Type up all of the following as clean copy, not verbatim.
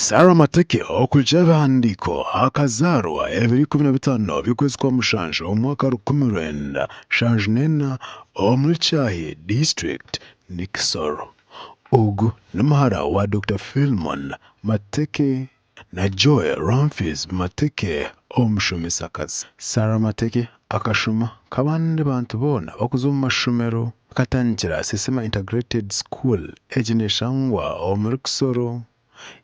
Sarah Mateke okujja ebiwandiiko akazaalwa 2015 by'okwezi kwa Mushanju omwaka 1974 omu Kyahi District ne Kisoro. Ogu ni muhara wa Dr. Philemon Mateke na Joy Ramphis Mateke omushomesakazi. Sarah Mateke akashoma nk'abandi bantu boona bakuza omu mashomero akatandikira Sesema Integrated School egi neshangwa omuri Kisoro.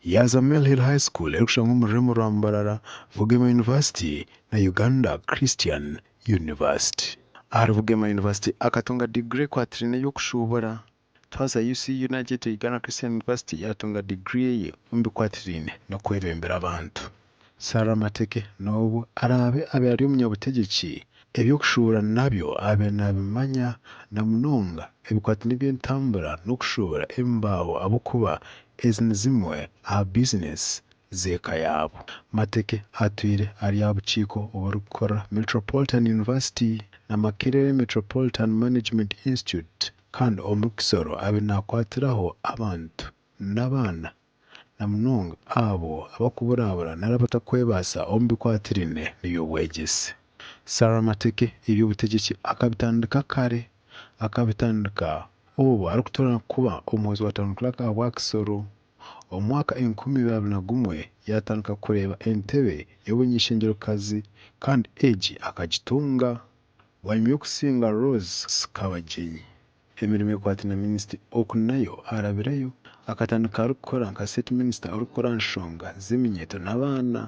Yaza Mill Hill High School erikushangwa omu rurimi rwa Mbarara, Bugema University na Uganda Christian University. Ahari Bugema University akatunga degree ekwatiraine y'okushuubura. Twaza UCU nagyete Uganda Christian University yatunga degree ye omu bikwatiraine n'okwebembera abantu. Sarah Mateke n'obu arabe ari omunyabutegyeki eby'okushuubura nabyo abe nabimanya na munonga ebikwatiraine eby'entambura n'okushuubura embaaho ahabw'okuba ezi ni zimwe aha bizinesi z'eka yaabo. Mateke atwire ari aha bukiiko oburikukora Metropolitan University na Makerere Metropolitan Management Institute kandi omu Kisoro abe nakwatiraho abantu n'abaana na munonga abo abakuburabura nari abatakwebaasa omu bikwatiraine n'eby'obwegyese. Sarah Mateke eby'obutegyeki akabitandika kare, akabitandika obu arikuturana kuba omwojo wa Town Clerk bwa Kisoro. Omwaka 2021 yatandika kureeba entebe y'obunyeshengerokazi kandi egi akagitunga. Wanyuma y'okusinga Rose Kabagenyi emirimo ekwatiraine na minisitiri oku nayo arabireyo akatandika arikukora nka State Minister orikukora aha nshonga z'eminyeeto n'abaana.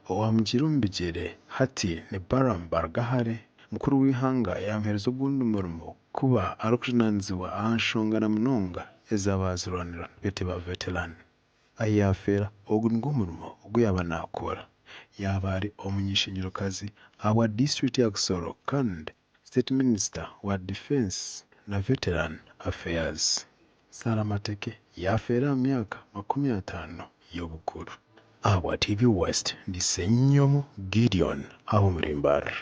Owamugiire omu bigyere hati ni Baramu Barugahare. Mukuru w'ihanga yamuheereza ogundi murimo kuba arikujunaanizibwa aha nshonga na munonga ez'abazirwanira bete ba veteran. Ahi yafeera ogu nigwo murimo ogu yaaba nakora. Yaaba ari omunyeshengerokazi ahabwa District ya Kisoro kandi State Minister wa Defense na Veteran Affairs. Sarah Mateke yafeera aha myaka 50 y'obukuru. Ahabwa TV West ndi Ssenyomo Gideon aho muri Mbarara.